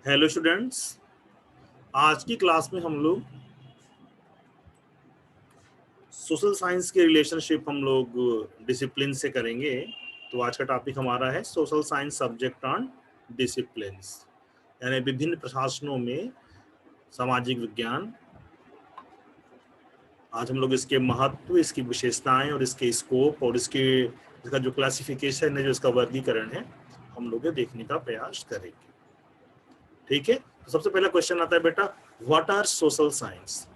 Hello students. आज की class में हम लोग सोशल साइंस के रिलेशनशिप हम लोग डिसिप्लिन से करेंगे। तो आज का टॉपिक हमारा है social science subject on disciplines, यानी विभिन्न प्रशासनों में सामाजिक विज्ञान। आज हम लोग इसके महत्व, इसकी विशेषताएं और इसके स्कोप और इसका जो क्लासिफिकेशन है, जो इसका वर्गीकरण है, हम लोग ये देखने का प्रयास करेंगे। ठीक है, तो सबसे पहला क्वेश्चन आता है बेटा, व्हाट आर सोशल साइंस?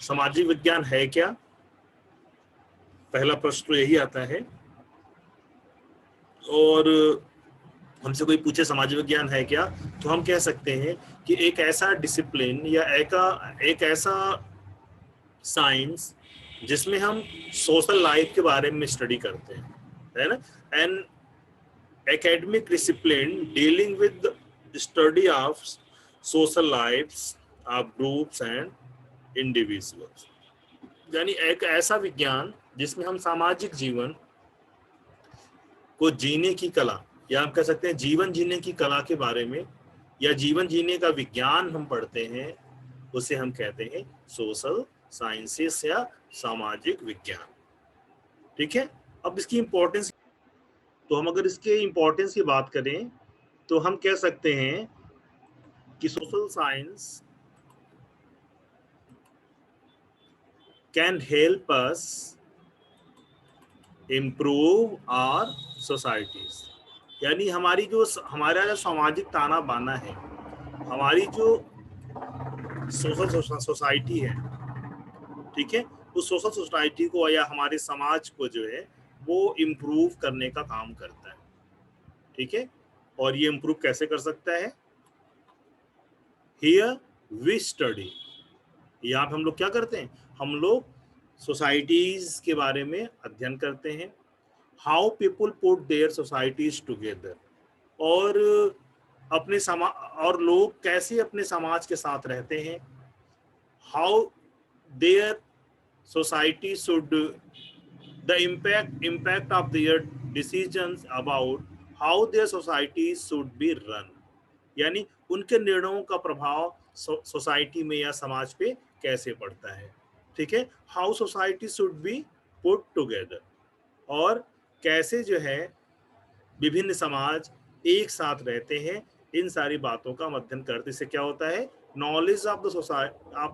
सामाजिक विज्ञान है क्या? पहला प्रश्न तो यही आता है। और हमसे कोई पूछे सामाजिक विज्ञान है क्या, तो हम कह सकते हैं कि एक ऐसा डिसिप्लिन या एक ऐसा साइंस जिसमें हम सोशल लाइफ के बारे में स्टडी करते हैं, है ना। An academic discipline dealing with study of social lifes of groups and individuals, यानी एक ऐसा विज्ञान जिसमें हम सामाजिक जीवन को जीने की कला, या हम कह सकते हैं जीवन जीने की कला के बारे में, या जीवन जीने का विज्ञान हम पढ़ते हैं, उसे हम कहते हैं सोशल साइंसेस या सामाजिक विज्ञान। ठीक है, अब इसकी इंपॉर्टेंस, तो हम अगर इसके इंपॉर्टेंस की बात करें तो हम कह सकते हैं कि social science can help us improve our societies, यानी हमारा जो सामाजिक ताना बाना है, हमारी जो सोशल सोसाइटी है, ठीक है, उस सोशल सोसाइटी को या हमारे समाज को जो है वो इम्प्रूव करने का काम करता है। ठीक है, और ये इम्प्रूव कैसे कर सकता है? हियर वी स्टडी, यहाँ पे हम लोग क्या करते हैं? हम लोग सोसाइटीज के बारे में अध्ययन करते हैं। How people put their societies together, और अपने समाज और लोग कैसे अपने समाज के साथ रहते हैं। How their society should, the impact of their decisions about how their societies should be run, यानी उनके निर्णयों का प्रभाव सोसाइटी में या समाज पे कैसे पड़ता है। ठीक है, how society should be put together, और कैसे जो है विभिन्न समाज एक साथ रहते हैं, इन सारी बातों का अध्ययन करते से क्या होता है? Knowledge of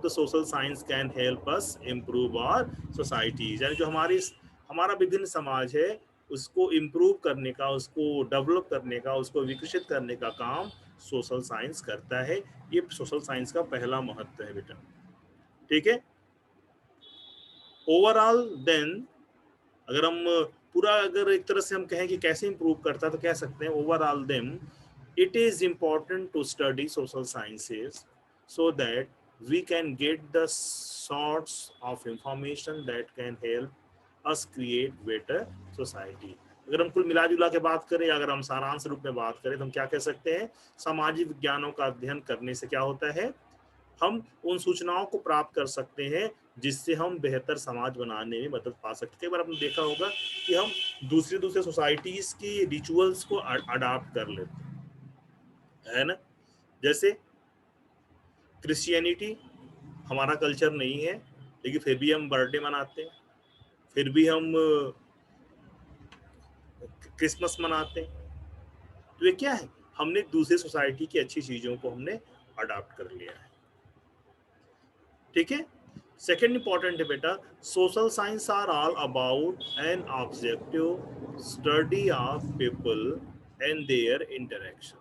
the social science can help us improve our societies, यानी जो हमारा विभिन्न समाज है उसको इम्प्रूव करने का, उसको डेवलप करने का, उसको विकसित करने का काम सोशल साइंस करता है। ये सोशल साइंस का पहला महत्व है बेटा। ठीक है, ओवरऑल देन अगर एक तरह से हम कहें कि कैसे इंप्रूव करता है, तो कह सकते हैं overall then it is important to study social sciences so that we can get the sorts of information that can help us create better society. अगर हम कुल मिला जुला के बात करें, अगर हम सारांश रूप में बात करें, तो हम क्या कह सकते हैं? सामाजिक विज्ञानों का अध्ययन करने से क्या होता है? हम उन सूचनाओं को प्राप्त कर सकते हैं जिससे हम बेहतर समाज बनाने में मदद पा सकते हैं। कई बार आपने देखा होगा कि हम दूसरे सोसाइटीज की रिचुअल्स को अडॉप्ट कर लेते हैं, है ना। जैसे क्रिश्चियनिटी हमारा कल्चर नहीं है, लेकिन फिर भी हम बर्थडे मनाते हैं, फिर भी हम क्रिसमस मनाते हैं। तो ये क्या है? हमने दूसरे सोसाइटी की अच्छी चीजों को हमने अडॉप्ट कर लिया है। ठीक है, सेकेंड इंपॉर्टेंट है बेटा, social science are all about an objective study of people and their interaction.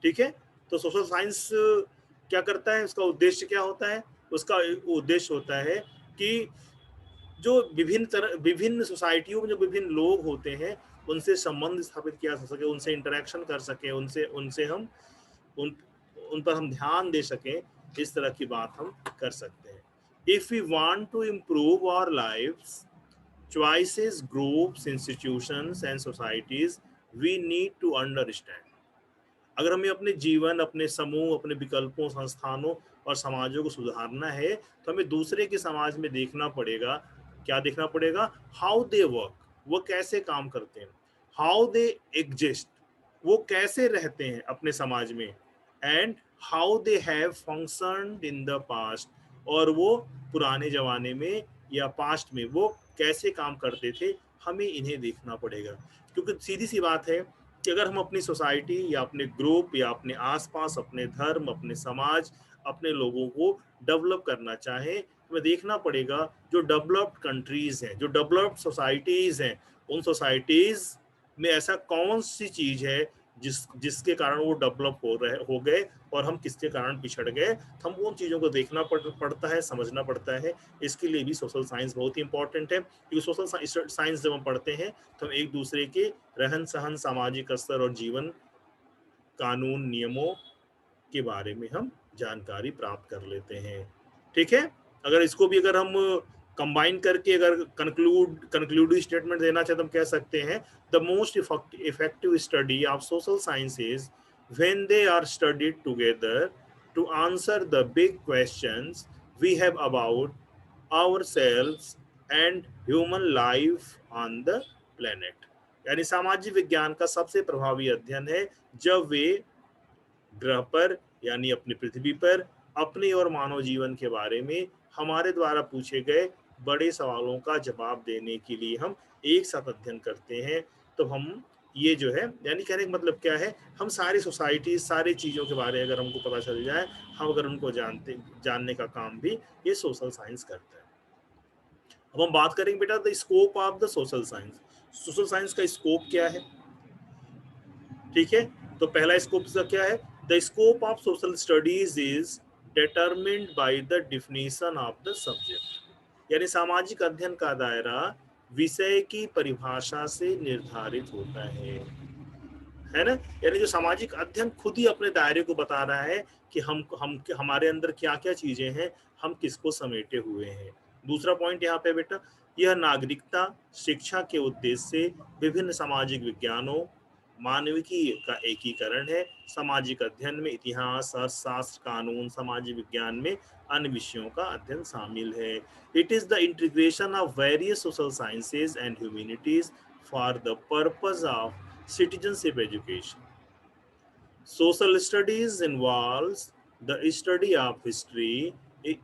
ठीक है, तो सोशल साइंस क्या करता है? उसका उद्देश्य क्या होता है? उसका उद्देश्य होता है कि जो विभिन्न सोसाइटियों में जो विभिन्न लोग होते हैं, उनसे संबंध स्थापित किया जा सके, उनसे इंटरेक्शन कर सके, उनसे उनसे हम उन उन पर हम ध्यान दे सकें, इस तरह की बात हम कर सकते हैं। If we want to improve our lives, choices, groups, institutions and societies, we need to understand. अगर हमें अपने जीवन, अपने समूह, अपने विकल्पों, संस्थानों और समाजों को सुधारना है, तो हमें दूसरे के समाज में देखना पड़ेगा। क्या देखना पड़ेगा? हाउ दे वर्क, वो कैसे काम करते हैं, हाउ दे एग्जिस्ट, वो कैसे रहते हैं अपने समाज में, and how they have functioned in the past, और वो पुराने जमाने में या पास्ट में वो कैसे काम करते थे, हमें इन्हें देखना पड़ेगा। क्योंकि सीधी सी बात है कि अगर हम अपनी सोसाइटी या अपने ग्रुप या अपने आसपास अपने धर्म अपने समाज अपने लोगों को डेवलप करना चाहें, हमें देखना पड़ेगा जो डेवलप्ड कंट्रीज हैं, जो डेवलप्ड सोसाइटीज हैं, उन सोसाइटीज में ऐसा कौन सी चीज है जिसके कारण वो डेवलप हो गए और हम किसके कारण पिछड़ गए। तो हम उन चीज़ों को देखना पड़ता है, समझना पड़ता है। इसके लिए भी सोशल साइंस बहुत ही इंपॉर्टेंट है, क्योंकि सोशल साइंस जब हम पढ़ते हैं तो हम एक दूसरे के रहन सहन सामाजिक स्तर और जीवन कानून नियमों के बारे में हम जानकारी प्राप्त कर लेते हैं। ठीक है, अगर इसको भी अगर हम कंबाइन करके अगर कंक्लूडिव स्टेटमेंट देना चाहे तो हम कह सकते हैं the most effective study of social science is when they are studied together to answer the big questions we have about ourselves and human life on the planet. यानी सामाजिक विज्ञान का सबसे प्रभावी अध्ययन है जब वे ग्रह पर यानी अपनी पृथ्वी पर अपने और मानव जीवन के बारे में हमारे द्वारा पूछे गए बड़े सवालों का जवाब देने के लिए हम एक साथ अध्ययन करते हैं। तो हम ये जो है यानी कहने का मतलब क्या है, हम सारी सोसाइटी सारी चीज़ों के बारे में अगर हमको पता चल जाए, हम अगर उनको जानने का काम भी ये सोशल साइंस करता है। अब हम बात करेंगे बेटा the scope of the social science. Social science का स्कोप क्या है, ठीक है। तो पहला स्कोप इसका क्या है, the scope of social studies is determined by the definition of the subject. यानी सामाजिक अध्ययन का दायरा विषय की परिभाषा से निर्धारित होता है ना। यानी जो सामाजिक अध्ययन खुद ही अपने दायरे को बता रहा है कि हम हमारे अंदर क्या क्या चीजें हैं, हम किसको समेटे हुए हैं। दूसरा पॉइंट यहाँ पे बेटा, यह नागरिकता शिक्षा के उद्देश्य से विभिन्न सामाजिक विज्ञानों मानविकी का एकीकरण है। सामाजिक अध्ययन में इतिहास अर्थशास्त्र कानून सामाजिक विज्ञान में अन्य विषयों का अध्ययन शामिल है। It is the integration of various social sciences and humanities for the purpose of citizenship education. Social studies involves the study of history,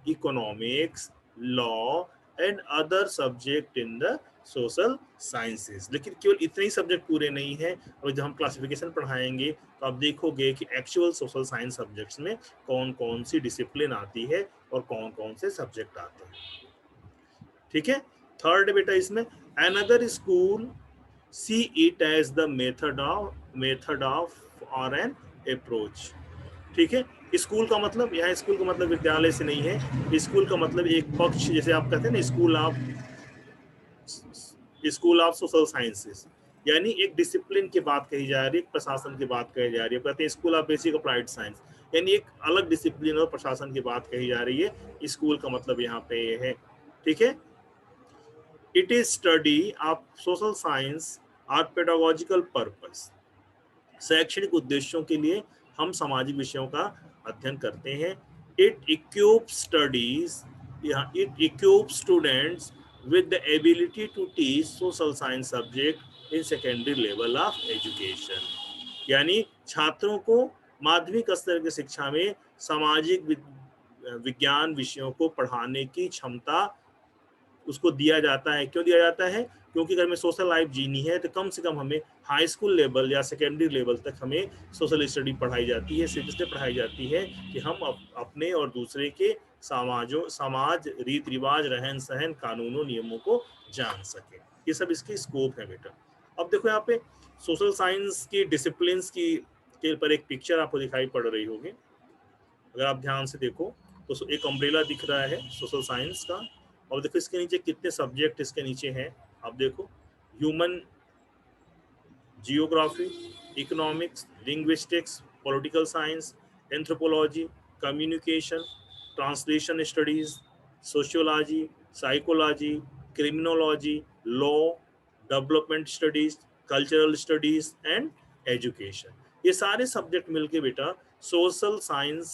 economics, law and other subject in the social sciences. लेकिन केवल इतने ही subject पूरे नहीं है, और जब हम classification पढ़ाएंगे तो आप देखोगे कि एक्चुअल सोशल साइंस सब्जेक्ट्स में कौन कौन सी डिसिप्लिन आती है और कौन कौन से सब्जेक्ट आते हैं। ठीक है, थर्ड बेटा इसमें another school see it as the method of or an approach। ठीक है, स्कूल का मतलब यहाँ स्कूल का मतलब विद्यालय से नहीं है, स्कूल का मतलब एक पक्ष, जैसे आप कहते हैं ना स्कूल ऑफ सोशल साइंसेस, यानी एक डिसिप्लिन की बात कही जा रही है, एक प्रशासन की बात कही जा रही है। कहते हैं school of basic applied science, यानी एक अलग डिसिप्लिन और प्रशासन की बात कही जा रही है। स्कूल का मतलब यहाँ पे है। ठीक है, it is study of social science और पेडागोजिकल पर्पस। शैक्षणिक उद्देश्यों के लिए हम सामाजिक विषयों का अध्ययन करते हैं। It equips studies it equips students with the ability to teach social science subject in secondary level of education। यानी छात्रों को माध्यमिक स्तर की शिक्षा में सामाजिक विज्ञान विषयों को पढ़ाने की क्षमता उसको दिया जाता है। क्यों दिया जाता है? क्योंकि अगर हमें सोशल लाइफ जीनी है तो कम से कम हमें हाई स्कूल लेवल या सेकेंडरी लेवल तक हमें सोशल स्टडी पढ़ाई जाती है। सिर्फ इसलिए पढ़ाई जाती है कि हम अपने और दूसरे के समाज रीति रिवाज रहन सहन कानूनों नियमों को जान सके। ये सब इसके स्कोप है बेटा। अब देखो यहाँ पे सोशल साइंस की डिसिप्लिन की के ऊपर एक पिक्चर आपको दिखाई पड़ रही होगी। अगर आप ध्यान से देखो तो एक अम्ब्रेला दिख रहा है सोशल साइंस का, और देखो इसके नीचे कितने सब्जेक्ट इसके नीचे हैं। आप देखो human geography, economics, linguistics, political science, anthropology, communication, translation studies, sociology, psychology, criminology, law, development studies, cultural studies and education. ये सारे सब्जेक्ट मिलके बेटा सोशल साइंस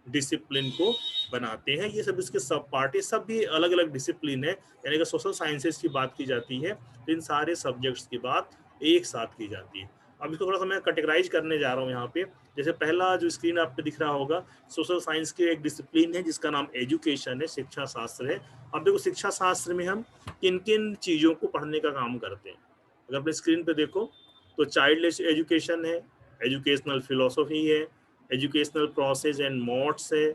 डिसिप्लिन को बनाते हैं। ये सब इसके सब पार्ट है, सब भी अलग अलग डिसिप्लिन है। यानी कि सोशल साइंसेस की बात की जाती है तो इन सारे सब्जेक्ट्स की बात एक साथ की जाती है। अब इसको थोड़ा सा मैं कैटेगराइज करने जा रहा हूँ यहाँ पे। जैसे पहला जो स्क्रीन आप पे दिख रहा होगा, सोशल साइंस की एक डिसिप्लिन है जिसका नाम एजुकेशन है, शिक्षा शास्त्र है। अब देखो शिक्षा शास्त्र में हम किन किन चीज़ों को पढ़ने का काम करते हैं। अगर अपने स्क्रीन पे देखो तो चाइल्ड एजुकेशन है, एजुकेशनल फिलोसफी है, एजुकेशनल प्रोसेस एंड मोड्स है,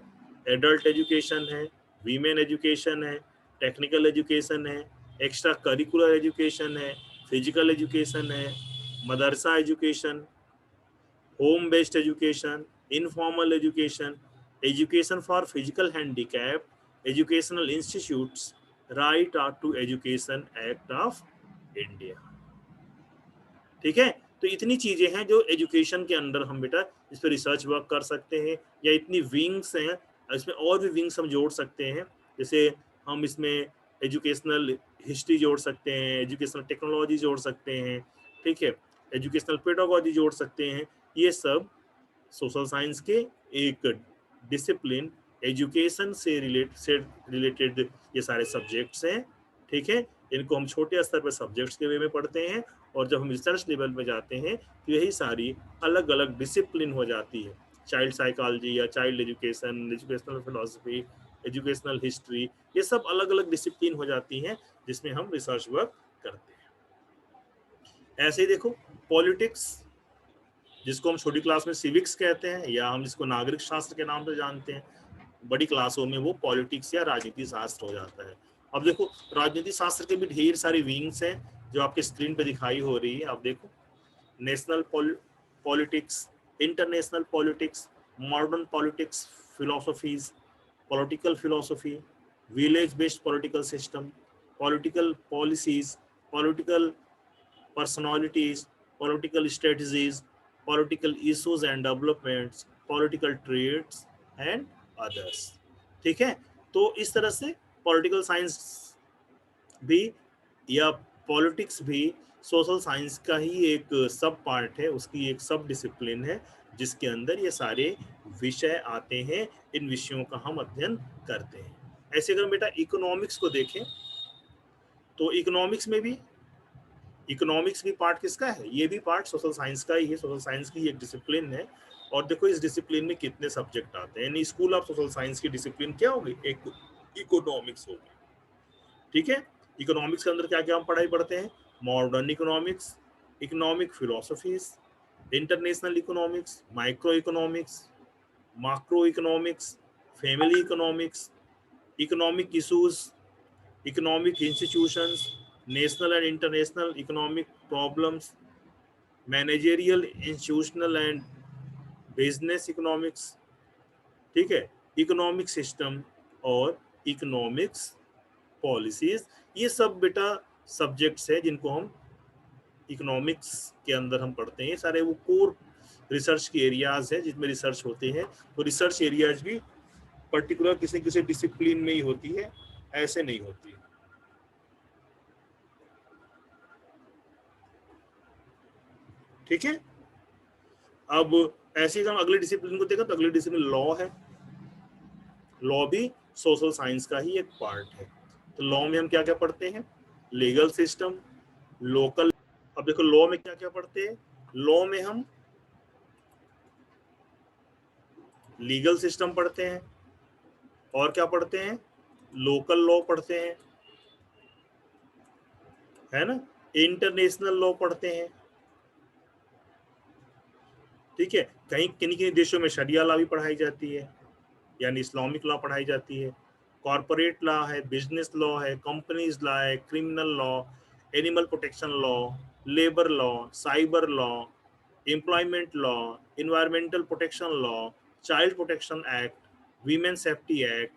एडल्ट एजुकेशन है, वीमेन एजुकेशन है, टेक्निकल एजुकेशन है, एक्स्ट्रा करिकुलर एजुकेशन है, फिजिकल एजुकेशन है, मदरसा education, home based education, informal education, education for physical handicap, educational institutes, right to education act of India. ठीक है, तो इतनी चीजें हैं जो एजुकेशन के अंदर हम बेटा इस पर रिसर्च वर्क कर सकते हैं, या इतनी विंग्स हैं, इसमें और भी विंग्स हम जोड़ सकते हैं। जैसे हम इसमें एजुकेशनल हिस्ट्री जोड़ सकते हैं, एजुकेशनल टेक्नोलॉजी जोड़ सकते हैं, ठीक है, एजुकेशनल पेडागोजी जोड़ सकते हैं। ये सब सोशल साइंस के एक डिसिप्लिन एजुकेशन से रिलेटेड ये सारे सब्जेक्ट्स हैं। ठीक है, इनको हम छोटे स्तर पर सब्जेक्ट्स के वे में पढ़ते हैं, और जब हम रिसर्च लेवल में जाते हैं तो यही सारी अलग अलग डिसिप्लिन हो जाती है। चाइल्ड साइकोलॉजी या child education, educational philosophy, educational history, ये सब अलग अलग डिसिप्लिन हो जाती हैं जिसमें हम रिसर्च वर्क करते हैं। ऐसे ही देखो पॉलिटिक्स, जिसको हम छोटी क्लास में सिविक्स कहते हैं, या हम जिसको नागरिक शास्त्र के नाम से जानते हैं, बड़ी क्लासों में वो पॉलिटिक्स या राजनीति शास्त्र हो जाता है। अब देखो राजनीति शास्त्र के भी ढेर सारी विंग्स हैं जो आपके स्क्रीन पे दिखाई हो रही है। आप देखो national politics, international politics, modern politics, philosophies, political philosophy, village based political system, political policies, political personalities, political strategies, political issues and developments, political traits and others। ठीक है, तो इस तरह से पॉलिटिकल साइंस भी या पॉलिटिक्स भी सोशल साइंस का ही एक सब पार्ट है, उसकी एक सब डिसिप्लिन है जिसके अंदर ये सारे विषय आते हैं। इन विषयों का हम अध्ययन करते हैं। ऐसे अगर बेटा इकोनॉमिक्स को देखें तो इकोनॉमिक्स में भी, इकोनॉमिक्स भी पार्ट किसका है, ये भी पार्ट सोशल साइंस का ही है, सोशल साइंस की एक डिसिप्लिन है। और देखो इस डिसिप्लिन में कितने सब्जेक्ट आते हैं, यानी स्कूल ऑफ सोशल साइंस की डिसिप्लिन क्या होगी, एक इकोनॉमिक्स होगी। ठीक है, इकोनॉमिक्स के अंदर क्या क्या हम पढ़ाई पढ़ते हैं, modern economics, economic philosophies, international economics, micro economics, macro economics, family economics, economic issues, economic institutions, national and international economic problems, managerial, institutional and business economics। ठीक है, इकोनॉमिक सिस्टम और इकोनॉमिक्स पॉलिसीज, ये सब बेटा सब्जेक्ट्स हैं जिनको हम economics के अंदर हम पढ़ते हैं। ये सारे वो कोर रिसर्च के एरियाज हैं जिसमें रिसर्च होते हैं। तो रिसर्च एरियाज भी पर्टिकुलर किसी किसी डिसिप्लिन में ही होती है, ऐसे नहीं होती। ठीक है, अब ऐसे ही हम अगले डिसिप्लिन को देखा तो अगले डिसिप्लिन लॉ है। लॉ भी सोशल साइंस का ही एक पार्ट है। तो लॉ में हम क्या क्या पढ़ते हैं, लीगल सिस्टम, लोकल। अब देखो लॉ में क्या क्या पढ़ते हैं, लॉ में हम लीगल सिस्टम पढ़ते हैं, और क्या पढ़ते हैं, लोकल लॉ पढ़ते हैं, है ना, इंटरनेशनल लॉ पढ़ते हैं। ठीक है, कहीं किन्हीं किन्हीं देशों में शरिया लॉ भी पढ़ाई जाती है, यानी इस्लामिक लॉ पढ़ाई जाती है। कॉर्पोरेट लॉ है, बिजनेस लॉ है, कंपनीज लॉ है, criminal law, animal protection law, labour law, cyber law, employment law, environmental protection law, child protection act, women safety act,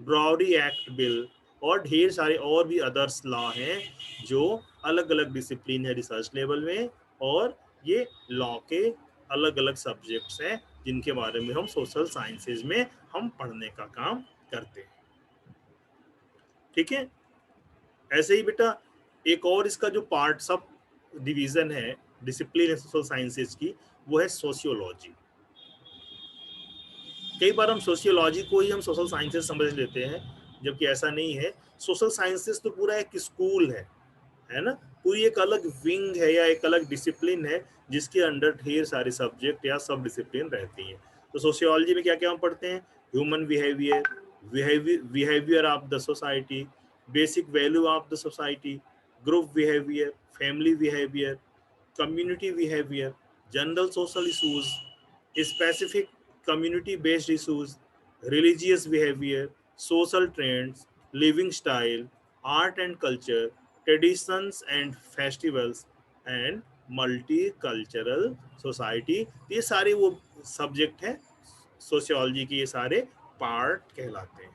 brewery act bill, और ढेर सारे और भी अदर्स लॉ हैं जो अलग अलग डिसिप्लिन है रिसर्च लेवल में, और ये लॉ के अलग अलग सब्जेक्ट्स हैं जिनके बारे में हम सोशल साइंसेज में हम पढ़ने का काम करते हैं। ठीक है, ऐसे ही बेटा एक और इसका जो पार्ट सब डिवीजन है, डिसिप्लिन है सोशल साइंसेज की, वो है सोशियोलॉजी। कई बार हम सोशियोलॉजी को ही हम सोशल साइंसेज समझ लेते हैं, जबकि ऐसा नहीं है। सोशल साइंसेज तो पूरा एक स्कूल है ना, पूरी एक अलग विंग है या एक अलग डिसिप्लिन है जिसके अंडर ढेर सारे सब्जेक्ट या सब डिसिप्लिन रहती हैं। तो सोशियोलॉजी में क्या क्या हम पढ़ते हैं? Human behaviour, behaviour of the society, basic value of the society, group behaviour, family behaviour, community behavior, general social issues, specific community based issues, religious behavior, social trends, living style, art and culture, traditions and festivals, and multicultural society। ये सारे वो subject हैं sociology के, ये सारे part कहलाते हैं।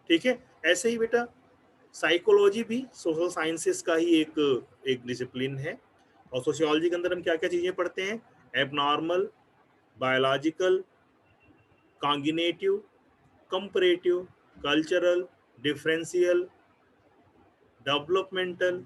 ठीक है, ऐसे ही बेटा साइकोलॉजी भी सोशल साइंसेस का ही एक डिसिप्लिन है। और सोशियोलॉजी के अंदर हम क्या क्या चीजें पढ़ते हैं? Abnormal, biological, cognitive, comparative, cultural, differential, developmental,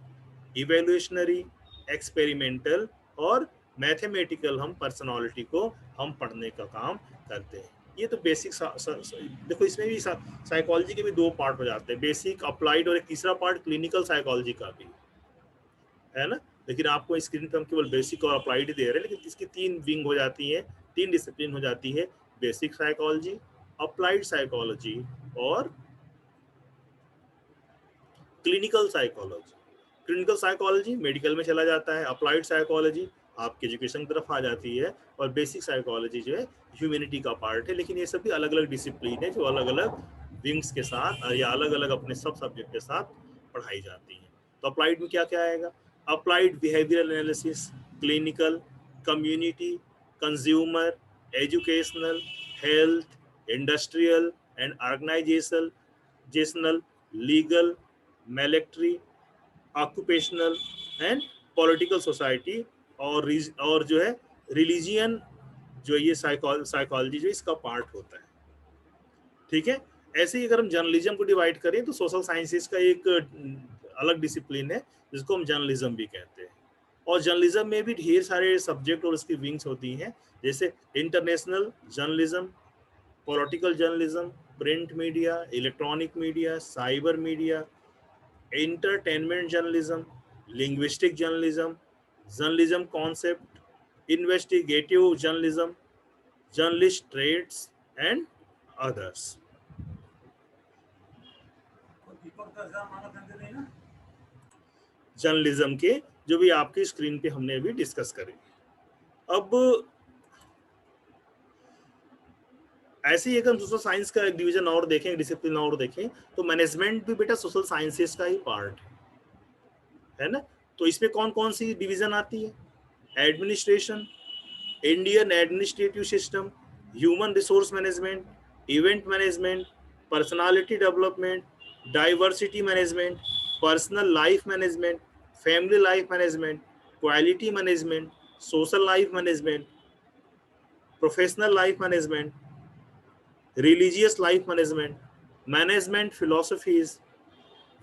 evolutionary, experimental और मैथमेटिकल हम पर्सनालिटी को हम पढ़ने का काम करते हैं। ये तो बेसिक देखो, इसमें भी साइकोलॉजी के भी दो पार्ट हो जाते हैं, बेसिक, अप्लाइड, और एक तीसरा पार्ट क्लिनिकल साइकोलॉजी का भी है ना। लेकिन आपको स्क्रीन पे हम केवल बेसिक और अप्लाइड दे रहे हैं, लेकिन इसकी तीन विंग हो जाती है, तीन डिसिप्लिन हो जाती है, बेसिक साइकोलॉजी, अप्लाइड साइकोलॉजी और clinical psychology. Clinical psychology medical में चला जाता है, अप्लाइड साइकोलॉजी आपकी एजुकेशन की तरफ आ जाती है, और बेसिक साइकोलॉजी जो है ह्यूमैनिटी का पार्ट है। लेकिन ये सब भी अलग अलग डिसिप्लिन है जो अलग अलग विंग्स के साथ या अलग अलग अपने सब सब्जेक्ट के साथ पढ़ाई जाती है। तो अप्लाइड में क्या क्या आएगा? Applied behavioural analysis, clinical, community, consumer, educational, health, industrial and organisational, legal, military, occupational and political society, और जो है रिलीजियन, जो ये साइकोलॉजी जो इसका पार्ट होता है। ठीक है, ऐसे ही अगर हम जर्नलिज्म को डिवाइड करें तो सोशल साइंसेस का एक अलग डिसिप्लिन है जिसको हम जर्नलिज्म भी कहते हैं। और जर्नलिज्म में भी ढेर सारे सब्जेक्ट और उसकी विंग्स होती हैं, जैसे international journalism, political journalism, print media, electronic media, cyber media, entertainment journalism, linguistic journalism, journalism concept, investigative journalism, journalist traits and others। Journalism के जो भी आपकी स्क्रीन पे हमने अभी डिस्कस करे। अब ऐसे ही अगर हम सोशल साइंस का एक डिवीजन और देखें, डिसिप्लिन और देखें, तो मैनेजमेंट भी बेटा सोशल साइंसेस का ही पार्ट है ना। तो इसमें कौन कौन सी डिवीजन आती है? Administration, Indian administrative system, human resource management, event management, personality development, diversity management, personal life management, family life management, quality management, social life management, professional life management, religious life management, management philosophies,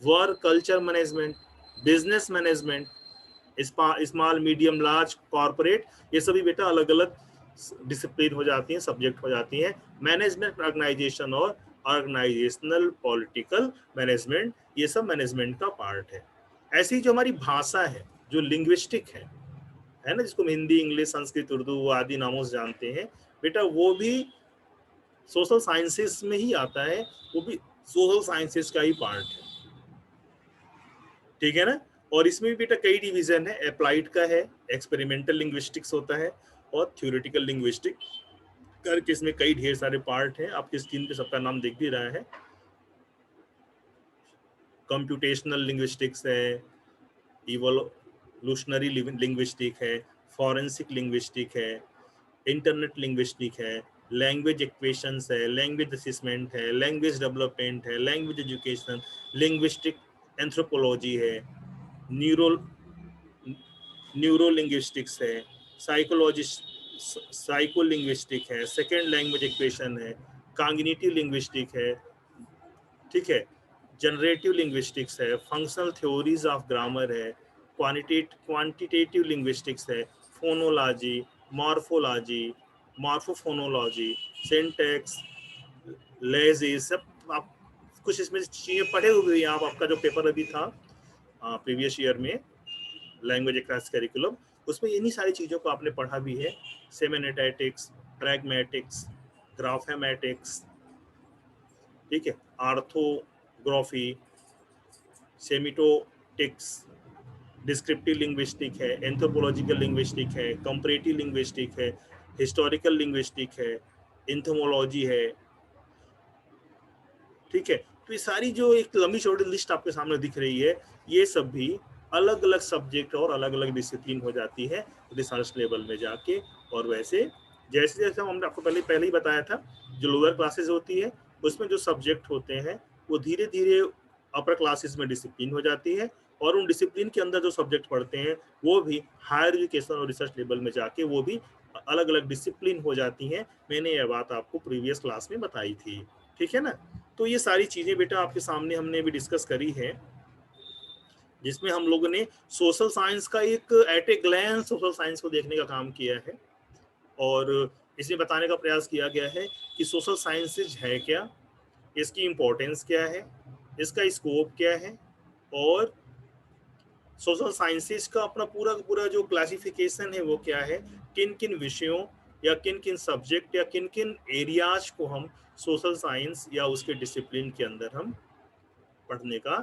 work culture management, business management, small medium large corporate, ये सभी बेटा अलग अलग discipline हो जाती हैं, subject हो जाती हैं। मैनेजमेंट ऑर्गेनाइजेशन और ऑर्गेनाइजेशनल पॉलिटिकल मैनेजमेंट, ये सब मैनेजमेंट का पार्ट है। ऐसी जो हमारी भाषा है, जो लिंग्विस्टिक है ना, जिसको हम हिंदी, इंग्लिश, संस्कृत, उर्दू आदि नामों से जानते हैं बेटा, वो भी सोशल साइंसेस में ही आता है, वो भी सोशल साइंसेस का ही पार्ट है। ठीक है ना। और इसमें भी बेटा कई डिवीजन है, अप्लाइड का है, एक्सपेरिमेंटल लिंग्विस्टिक्स होता है, और थ्योरेटिकल लिंग्विस्टिक करके इसमें कई ढेर सारे पार्ट हैं। आपकी स्क्रीन पे सबका नाम दिख भी रहा है। कंप्यूटेशनल लिंग्विस्टिक्स है, इवोल्यूशनरी लिंग्विस्टिक है, फॉरेंसिक लिंग्विस्टिक है, इंटरनेट लिंग्विस्टिक है, लैंग्वेज इक्वेशंस है, लैंग्वेज असेसमेंट है, लैंग्वेज डेवलपमेंट है, लैंग्वेज एजुकेशन, लिंग्विस्टिक एंथ्रोपोलॉजी है, न्यूरो लिंग्विस्टिक्स है, साइको लिंग्विस्टिक है, सेकेंड लैंग्वेज इक्वेशन है, कॉग्निटिव लिंग्विस्टिक है, ठीक है, जनरेटिव लिंग्विस्टिक्स है, फंक्शनल थ्योरीज ऑफ ग्रामर है, क्वांटिटेटिव लिंग्विस्टिक्स है, फोनोलॉजी, मॉर्फोलॉजी, मॉर्फोफोनोलॉजी, सिंटैक्स, लेजिस, सब आप कुछ इसमें चीजें पढ़े हुए हैं आप, आपका जो पेपर अभी था प्रीवियस ईयर में, लैंग्वेज अक्रॉस करिकुलम, उसमें इन्हीं सारी चीज़ों को आपने पढ़ा भी है, सेमेनेटैटिक्स, प्रैग्मेटिक्स, ग्राफेमेटिक्स, ठीक है, आर्थोग्राफी, सेमिटोटिक्स, डिस्क्रिप्टिव लिंग्विस्टिक है, एंथ्रोपोलॉजिकल लिंग्विस्टिक है, कंपैरेटिव लिंग्विस्टिक है, हिस्टोरिकल लिंग्विस्टिक है, इंथोमोलॉजी है, ठीक है। तो ये सारी जो एक लंबी चौड़ी लिस्ट आपके सामने दिख रही है, ये सब भी अलग अलग सब्जेक्ट और अलग अलग डिसिप्लिन हो जाती है रिसर्च लेवल में जाके। और वैसे जैसे जैसे हमने आपको पहले ही बताया था, जो लोअर क्लासेस होती है उसमें जो सब्जेक्ट होते हैं वो धीरे धीरे अपर क्लासेस में डिसिप्लिन हो जाती है, और उन डिसिप्लिन के अंदर जो सब्जेक्ट पढ़ते हैं वो भी हायर एजुकेशन और रिसर्च लेवल में जाके वो भी अलग अलग डिसिप्लिन हो जाती हैं। मैंने यह बात आपको प्रीवियस क्लास में बताई थी, ठीक है ना। तो ये सारी चीजें बेटा आपके सामने हमने भी डिस्कस करी है, जिसमें हम लोगों ने सोशल साइंस का एक at a glance social science को देखने का काम किया है, और इसमें बताने का प्रयास किया गया है कि सोशल साइंसेज है क्या, इसकी इम्पोर्टेंस क्या है, इसका स्कोप क्या है, और सोशल साइंसेज का अपना पूरा पूरा जो क्लासिफिकेशन है वो क्या है, किन किन विषयों या किन किन सब्जेक्ट या किन किन एरियाज को हम सोशल साइंस या उसके डिसिप्लिन के अंदर हम पढ़ने का